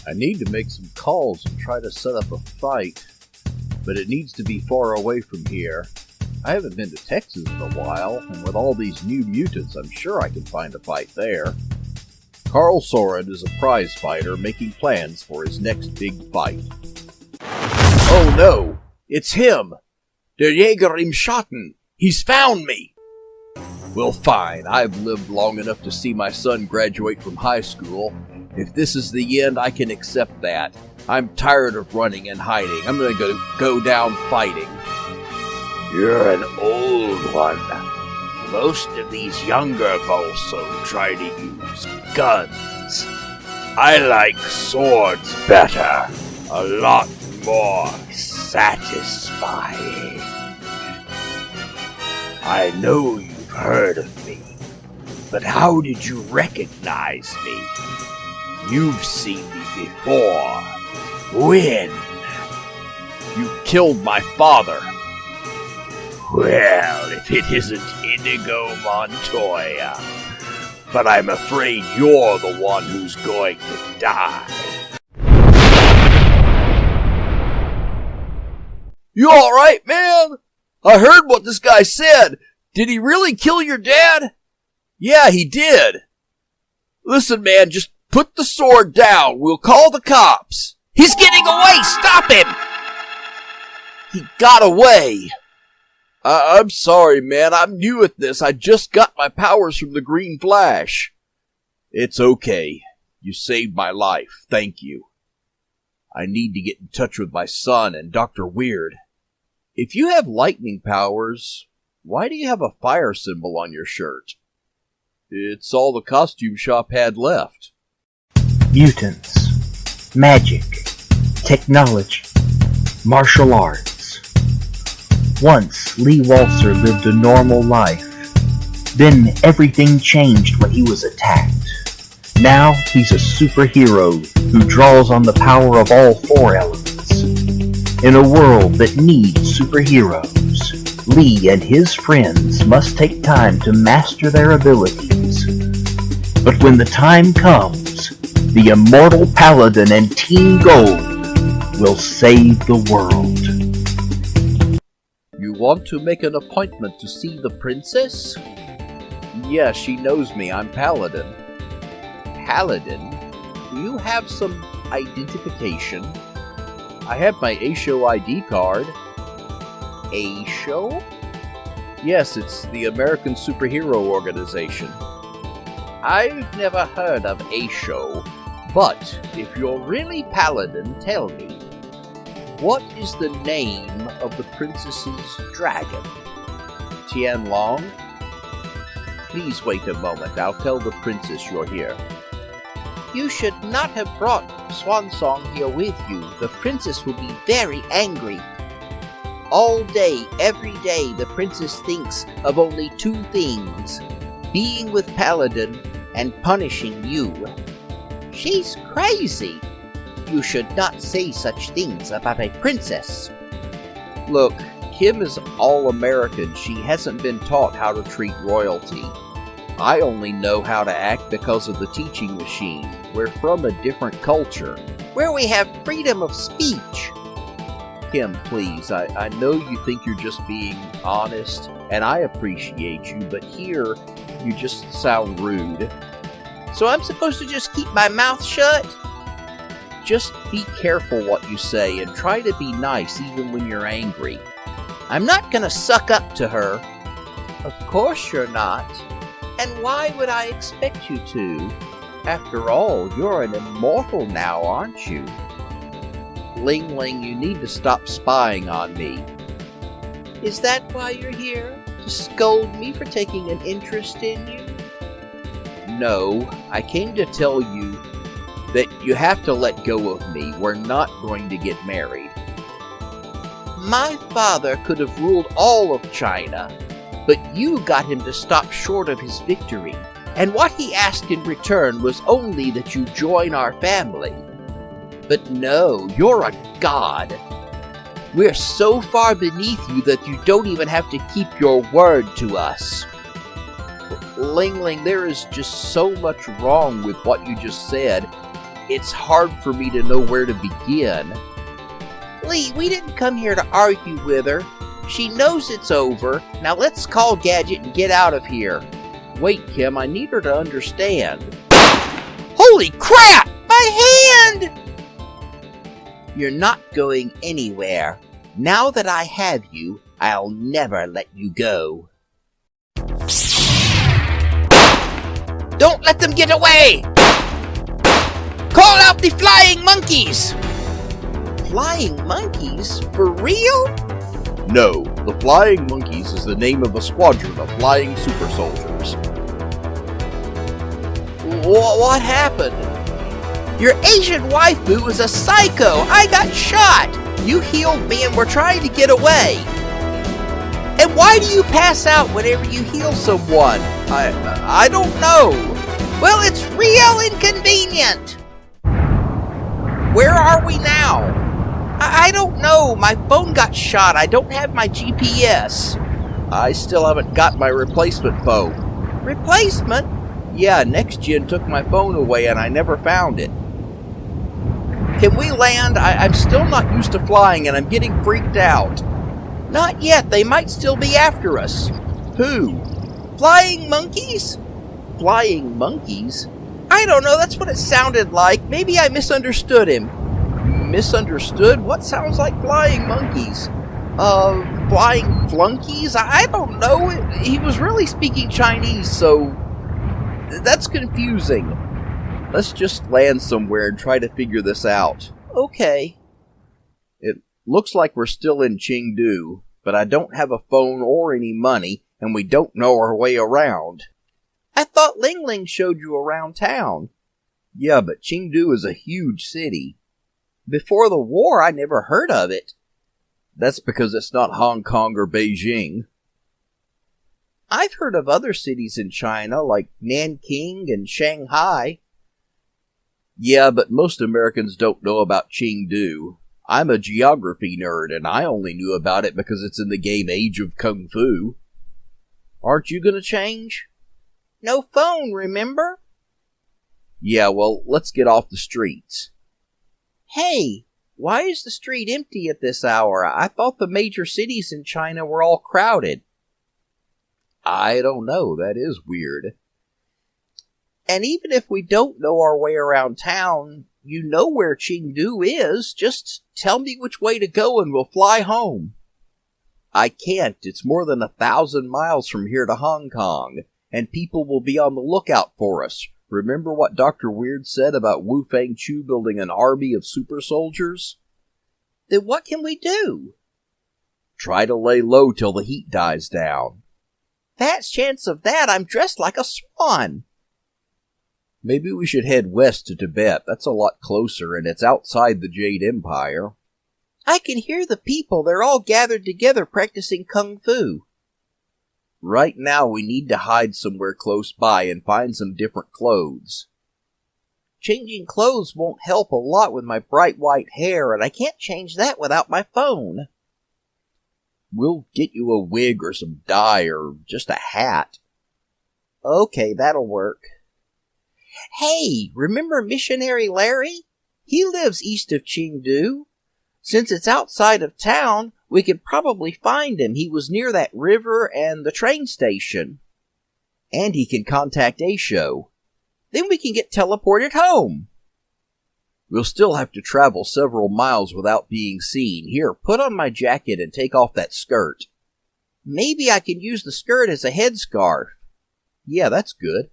I need to make some calls and try to set up a fight, but it needs to be far away from here. I haven't been to Texas in a while, and with all these new mutants, I'm sure I can find a fight there. Carl Soren is a prize fighter making plans for his next big fight. Oh no! It's him! Der Jäger im Schatten! He's found me! Well, fine. I've lived long enough to see my son graduate from high school. If this is the end, I can accept that. I'm tired of running and hiding. I'm gonna go down fighting. You're an old one. Most of these younger Volso try to use guns. I like swords better. A lot more satisfying. I know you've heard of me, but how did you recognize me? You've seen me before. When? You killed my father. Well, if it isn't Inigo Montoya. But I'm afraid you're the one who's going to die. You alright, man? I heard what this guy said. Did he really kill your dad? Yeah, he did. Listen, man, just put the sword down. We'll call the cops. He's getting away! Stop him! He got away. I'm sorry, man. I'm new at this. I just got my powers from the Green Flash. It's okay. You saved my life. Thank you. I need to get in touch with my son and Dr. Weird. If you have lightning powers, why do you have a fire symbol on your shirt? It's all the costume shop had left. Mutants, magic, technology, martial arts. Once, Lee Walser lived a normal life. Then everything changed when he was attacked. Now he's a superhero who draws on the power of all four elements. In a world that needs superheroes, Lee and his friends must take time to master their abilities. But when the time comes, the Immortal Paladin and Team Gold will save the world. You want to make an appointment to see the princess? Yeah, she knows me. I'm Paladin. Paladin? Do you have some identification? I have my ASHO ID card. ASHO? Yes, it's the American Superhero Organization. I've never heard of ASHO, but if you're really Paladin, tell me, what is the name of the princess's dragon? Tianlong? Please wait a moment. I'll tell the princess you're here. You should not have brought Swansong here with you. The princess will be very angry. All day, every day, the princess thinks of only two things: being with Paladin and punishing you. She's crazy. You should not say such things about a princess. Look, Kim is all-American. She hasn't been taught how to treat royalty. I only know how to act because of the teaching machine. We're from a different culture. Where we have freedom of speech. Kim, please, I know you think you're just being honest, and I appreciate you, but here, you just sound rude. So I'm supposed to just keep my mouth shut? Just be careful what you say, and try to be nice even when you're angry. I'm not gonna suck up to her. Of course you're not. And why would I expect you to? After all, you're an immortal now, aren't you? Lingling, you need to stop spying on me. Is that why you're here? To scold me for taking an interest in you? No, I came to tell you that you have to let go of me. We're not going to get married. My father could have ruled all of China, but you got him to stop short of his victory. And what he asked in return was only that you join our family. But no, you're a god. We're so far beneath you that you don't even have to keep your word to us. Lingling, there is just so much wrong with what you just said. It's hard for me to know where to begin. Lee, we didn't come here to argue with her. She knows it's over. Now let's call Gadget and get out of here. Wait, Kim, I need her to understand. Holy crap! My hand! You're not going anywhere. Now that I have you, I'll never let you go. Don't let them get away! Call out the flying monkeys! Flying monkeys? For real? No, the Flying Monkeys is the name of a squadron of flying super soldiers. What happened? Your Asian waifu was a psycho! I got shot! You healed me and were trying to get away! And why do you pass out whenever you heal someone? I don't know. Well, it's real inconvenient! Where are we now? I don't know. My phone got shot. I don't have my GPS. I still haven't got my replacement phone. Replacement? Yeah, Next Gen took my phone away and I never found it. Can we land? I'm still not used to flying and I'm getting freaked out. Not yet. They might still be after us. Who? Flying monkeys? Flying monkeys? I don't know. That's what it sounded like. Maybe I misunderstood him. Misunderstood? What sounds like flying monkeys? Flying flunkies? I don't know. He was really speaking Chinese, so that's confusing. Let's just land somewhere and try to figure this out. Okay. It looks like we're still in Chengdu, but I don't have a phone or any money, and we don't know our way around. I thought Lingling showed you around town. Yeah, but Chengdu is a huge city. Before the war, I never heard of it. That's because it's not Hong Kong or Beijing. I've heard of other cities in China, like Nanking and Shanghai. Yeah, but most Americans don't know about Chengdu. I'm a geography nerd, and I only knew about it because it's in the game Age of Kung Fu. Aren't you gonna change? No phone, remember? Yeah, well, let's get off the streets. Hey, why is the street empty at this hour? I thought the major cities in China were all crowded. I don't know, that is weird. And even if we don't know our way around town, you know where Chengdu is. Just tell me which way to go and we'll fly home. I can't. It's more than 1,000 miles from here to Hong Kong, and people will be on the lookout for us. Remember what Dr. Weird said about Wu Fangchu building an army of super soldiers? Then what can we do? Try to lay low till the heat dies down. Fast chance of that. I'm dressed like a swan. Maybe we should head west to Tibet. That's a lot closer, and it's outside the Jade Empire. I can hear the people. They're all gathered together practicing kung fu. Right now, we need to hide somewhere close by and find some different clothes. Changing clothes won't help a lot with my bright white hair, and I can't change that without my phone. We'll get you a wig or some dye or just a hat. Okay, that'll work. Hey, remember Missionary Larry? He lives east of Chengdu. Since it's outside of town, we could probably find him. He was near that river and the train station. And he can contact Aisho. Then we can get teleported home. We'll still have to travel several miles without being seen. Here, put on my jacket and take off that skirt. Maybe I can use the skirt as a headscarf. Yeah, that's good.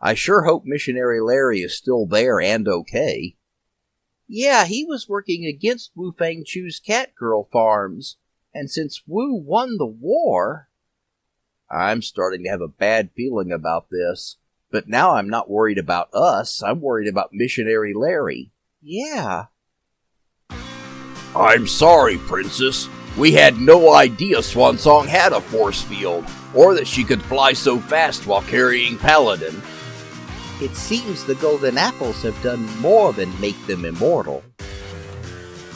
I sure hope Missionary Larry is still there and okay. Yeah, he was working against Wu Fangchu's Catgirl farms. And since Wu won the war... I'm starting to have a bad feeling about this. But now I'm not worried about us. I'm worried about Missionary Larry. Yeah. I'm sorry, Princess. We had no idea Swansong had a force field, or that she could fly so fast while carrying Paladin. It seems the golden apples have done more than make them immortal.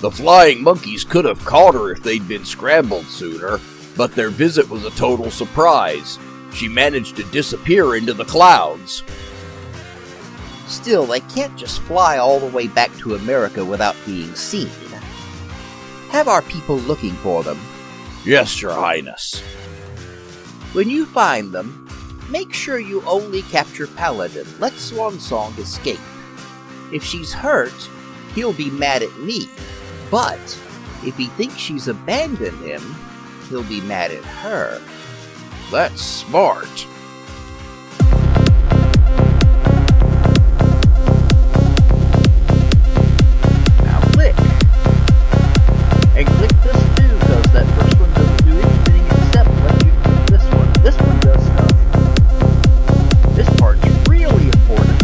The flying monkeys could have caught her if they'd been scrambled sooner, but their visit was a total surprise. She managed to disappear into the clouds. Still, they can't just fly all the way back to America without being seen. Have our people looking for them. Yes, Your Highness. When you find them, make sure you only capture Paladin. Let Swansong escape. If she's hurt, he'll be mad at me. But if he thinks she's abandoned him, he'll be mad at her. That's smart. Now click. And click this too, because that first one doesn't do anything except let you click this one. This one does stuff. This part's really important.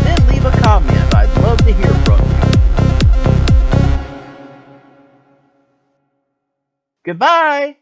Then leave a comment. I'd love to hear from you. Goodbye!